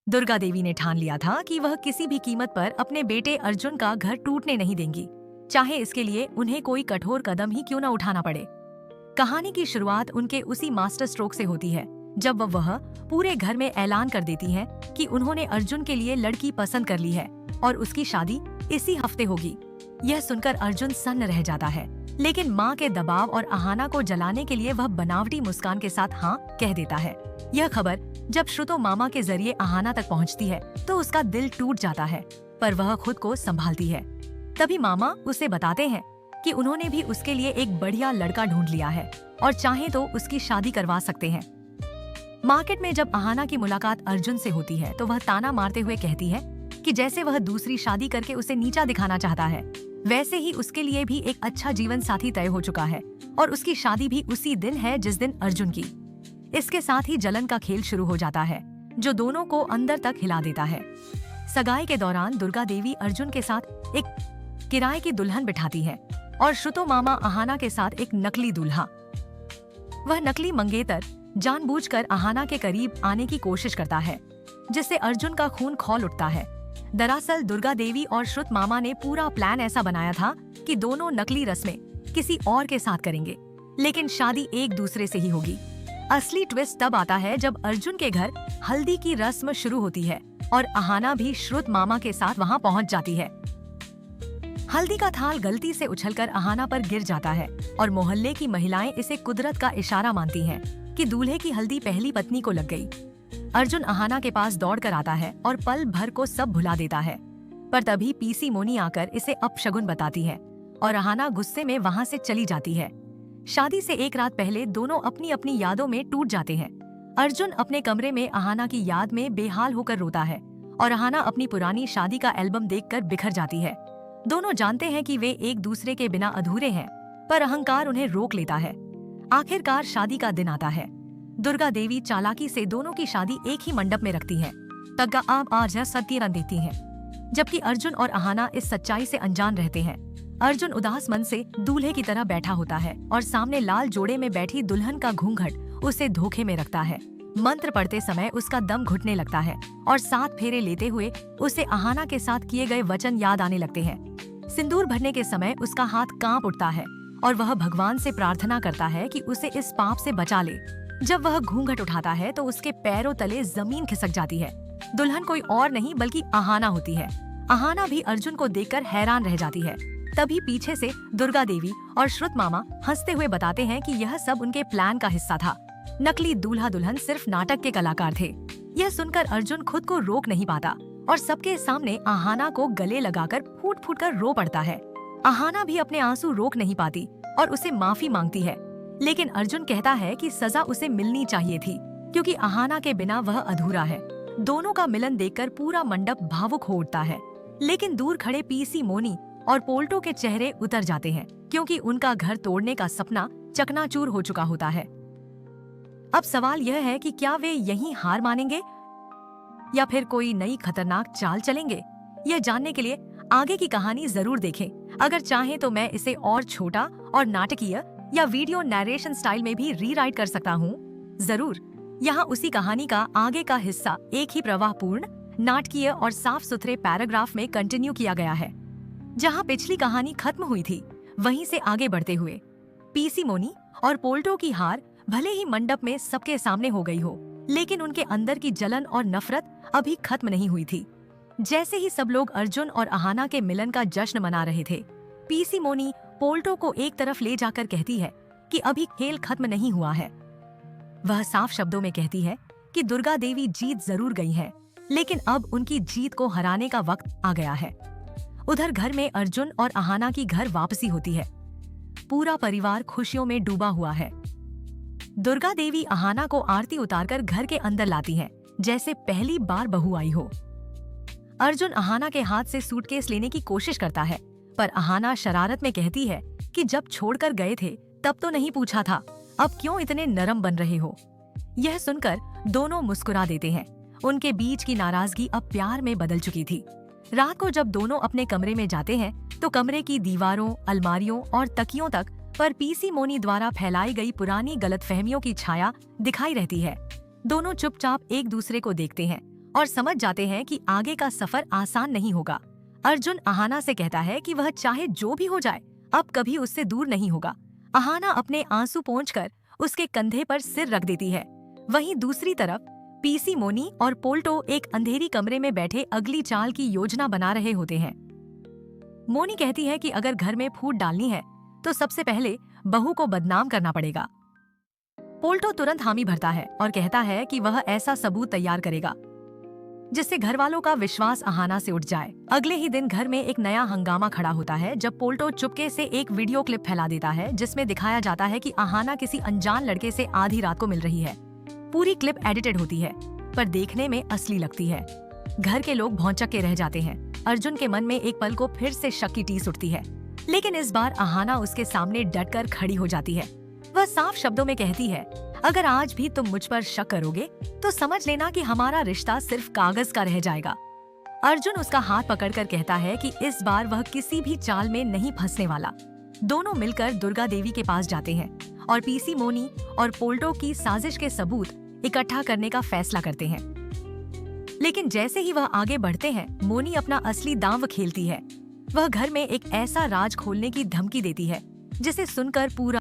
दुर्गा देवी ने ठान लिया था कि वह किसी भी कीमत पर अपने बेटे अर्जुन का घर टूटने नहीं देंगी, चाहे इसके लिए उन्हें कोई कठोर कदम ही क्यों न उठाना पड़े। कहानी की शुरुआत उनके उसी मास्टर स्ट्रोक से होती है जब वह पूरे घर में ऐलान कर देती हैं कि उन्होंने अर्जुन के लिए लड़की पसंद कर ली है और उसकी शादी इसी हफ्ते होगी। यह सुनकर अर्जुन सन्न रह जाता है, लेकिन माँ के दबाव और अहाना को जलाने के लिए वह बनावटी मुस्कान के साथ हाँ कह देता है। यह खबर जब श्रुतो मामा के जरिए अहाना तक पहुँचती है तो उसका दिल टूट जाता है, पर वह खुद को संभालती है। तभी मामा उसे बताते हैं कि उन्होंने भी उसके लिए एक बढ़िया लड़का ढूंढ लिया है और चाहे तो उसकी शादी करवा सकते हैं। मार्केट में जब अहाना की मुलाकात अर्जुन से होती है तो वह ताना मारते हुए कहती है कि जैसे वह दूसरी शादी करके उसे नीचा दिखाना चाहता है, वैसे ही उसके लिए भी एक अच्छा जीवन साथी तय हो चुका है और उसकी शादी भी उसी दिन है जिस दिन अर्जुन की। इसके साथ ही जलन का खेल शुरू हो जाता है जो दोनों को अंदर तक हिला देता है। सगाई के दौरान दुर्गा देवी अर्जुन के साथ एक किराए की दुल्हन बिठाती है और श्रुतो मामा अहाना के साथ एक नकली दूल्हा। वह नकली मंगेतर जानबूझकर अहाना के करीब आने की कोशिश करता है, जिससे अर्जुन का खून खौल उठता है। दरअसल दुर्गा देवी और श्रुत मामा ने पूरा प्लान ऐसा बनाया था कि दोनों नकली रस्में किसी और के साथ करेंगे, लेकिन शादी एक दूसरे से ही होगी। असली ट्विस्ट तब आता है जब अर्जुन के घर हल्दी की रस्म शुरू होती है और अहाना भी श्रुत मामा के साथ वहां पहुंच जाती है। हल्दी का थाल गलती से उछलकर अहाना पर गिर जाता है और मोहल्ले की महिलाएं इसे कुदरत का इशारा मानती हैं कि दूल्हे की हल्दी पहली पत्नी को लग गई। अर्जुन अहाना के पास दौड़ कर आता है और पल भर को सब भुला देता है, पर तभी पीसी मोनी आकर इसे अपशगुन बताती है और अहाना गुस्से में वहां से चली जाती है। शादी से एक रात पहले दोनों अपनी अपनी यादों में टूट जाते हैं। अर्जुन अपने कमरे में अहाना की याद में बेहाल होकर रोता है और अहाना अपनी पुरानी शादी का एल्बम देखकर बिखर जाती है। दोनों जानते हैं कि वे एक दूसरे के बिना अधूरे हैं, पर अहंकार उन्हें रोक लेता है। आखिरकार शादी का दिन आता है। दुर्गा देवी चालाकी से दोनों की शादी एक ही मंडप में रखती हैं, तग्गा आप आज सत्य देती हैं, जबकि अर्जुन और अहाना इस सच्चाई से अनजान रहते हैं। अर्जुन उदास मन से दूल्हे की तरह बैठा होता है और सामने लाल जोड़े में बैठी दुल्हन का घूंघट उसे धोखे में रखता है। मंत्र पढ़ते समय उसका दम घुटने लगता है और 7 फेरे लेते हुए उसे अहाना के साथ किए गए वचन याद आने लगते हैं। सिंदूर भरने के समय उसका हाथ कांप उठता है और वह भगवान से प्रार्थना करता है कि उसे इस पाप से बचा ले। जब वह घूंघट उठाता है तो उसके पैरों तले जमीन खिसक जाती है। दुल्हन कोई और नहीं बल्कि अहाना होती है। अहाना भी अर्जुन को देखकर हैरान रह जाती है। तभी पीछे से दुर्गा देवी और श्रुत मामा हंसते हुए बताते हैं कि यह सब उनके प्लान का हिस्सा था। नकली दूल्हा दुल्हन सिर्फ नाटक के कलाकार थे। यह सुनकर अर्जुन खुद को रोक नहीं पाता और सबके सामने अहाना को गले लगाकर फूट फूट कर रो पड़ता है। अहाना भी अपने आंसू रोक नहीं पाती और उसे माफी मांगती है, लेकिन अर्जुन कहता है कि सजा उसे मिलनी चाहिए थी क्योंकि अहाना के बिना वह अधूरा है। दोनों का मिलन देखकर पूरा मंडप भावुक हो उठता है, लेकिन दूर खड़े पीसी मोनी और पोल्टो के चेहरे उतर जाते हैं क्योंकि उनका घर तोड़ने का सपना चकनाचूर हो चुका होता है। अब सवाल यह है कि क्या वे यहीं हार मानेंगे या फिर कोई नई खतरनाक चाल चलेंगे? यह जानने के लिए आगे की कहानी जरूर देखें। अगर चाहें तो मैं इसे और छोटा और नाटकीय या वीडियो नरेशन स्टाइल में भी रीराइट कर सकता हूँ। जरूर, यहाँ उसी कहानी का आगे का हिस्सा एक ही प्रवाहपूर्ण, नाटकीय और साफ सुथरे पैराग्राफ में कंटिन्यू किया गया है। जहाँ पिछली कहानी खत्म हुई थी, वहीं से आगे बढ़ते हुए पीसी मोनी और पोल्टो की हार भले ही मंडप में सबके सामने हो गई हो, लेकिन उनके अंदर की जलन और नफरत अभी खत्म नहीं हुई थी। जैसे ही सब लोग अर्जुन और अहाना के मिलन का जश्न मना रहे थे, पीसी मोनी पोल्टो को एक तरफ ले जाकर कहती है कि अभी खेल खत्म नहीं हुआ है। वह साफ शब्दों में कहती है कि दुर्गा देवी जीत जरूर गई है, लेकिन अब उनकी जीत को हराने का वक्त आ गया है। उधर घर में अर्जुन और अहाना की घर वापसी होती है। पूरा परिवार खुशियों में डूबा हुआ है। दुर्गा देवी अहाना को आरती उतारकर घर के अंदर लाती हैं, जैसे पहली बार बहू आई हो। अर्जुन अहाना के हाथ से सूटकेस लेने की कोशिश करता है, पर अहाना शरारत में कहती है कि जब छोड़कर गए थे तब तो नहीं पूछा था, अब क्यों इतने नरम बन रहे हो? यह सुनकर दोनों मुस्कुरा देते हैं। उनके बीच की नाराजगी अब प्यार में बदल चुकी थी। रात को जब दोनों अपने कमरे में जाते हैं तो कमरे की दीवारों, अलमारियों और तकियों तक पर पीसी मोनी द्वारा फैलाई गई पुरानी गलतफहमियों की छाया दिखाई रहती है। दोनों चुपचाप एक दूसरे को देखते हैं और समझ जाते हैं कि आगे का सफर आसान नहीं होगा। अर्जुन अहाना से कहता है कि वह चाहे जो भी हो जाए अब कभी उससे दूर नहीं होगा। अहाना अपने आंसू पोंछकर उसके कंधे पर सिर रख देती है। वहीं दूसरी तरफ पीसी, मोनी और पोल्टो एक अंधेरी कमरे में बैठे अगली चाल की योजना बना रहे होते हैं। मोनी कहती है कि अगर घर में फूट डालनी है तो सबसे पहले बहू को बदनाम करना पड़ेगा। पोल्टो तुरंत हामी भरता है और कहता है कि वह ऐसा सबूत तैयार करेगा जिससे घर वालों का विश्वास अहाना से उठ जाए। अगले ही दिन घर में एक नया हंगामा खड़ा होता है जब पोल्टो चुपके से एक वीडियो क्लिप फैला देता है जिसमें दिखाया जाता है कि अहाना किसी अनजान लड़के से आधी रात को मिल रही है। पूरी क्लिप एडिटेड होती है पर देखने में असली लगती है। घर के लोग भौंचक के रह जाते हैं। अर्जुन के मन में एक पल को फिर से शक की टीस उठती है, लेकिन इस बार अहाना उसके सामने डटकर खड़ी हो जाती है। वह साफ शब्दों में कहती है, अगर आज भी तुम मुझ पर शक करोगे तो समझ लेना कि हमारा रिश्ता सिर्फ कागज का रह जाएगा। अर्जुन उसका हाथ पकड़कर कहता है कि इस बार वह किसी भी चाल में नहीं फंसने वाला। दोनों मिलकर दुर्गा देवी के पास जाते हैं और पीसी, मोनी और पोल्टो की साजिश के सबूत इकट्ठा करने का फैसला करते हैं। लेकिन जैसे ही वह आगे बढ़ते हैं, मोनी अपना असली दांव खेलती है। वह घर में एक ऐसा राज खोलने की धमकी देती है जिसे सुनकर पूरा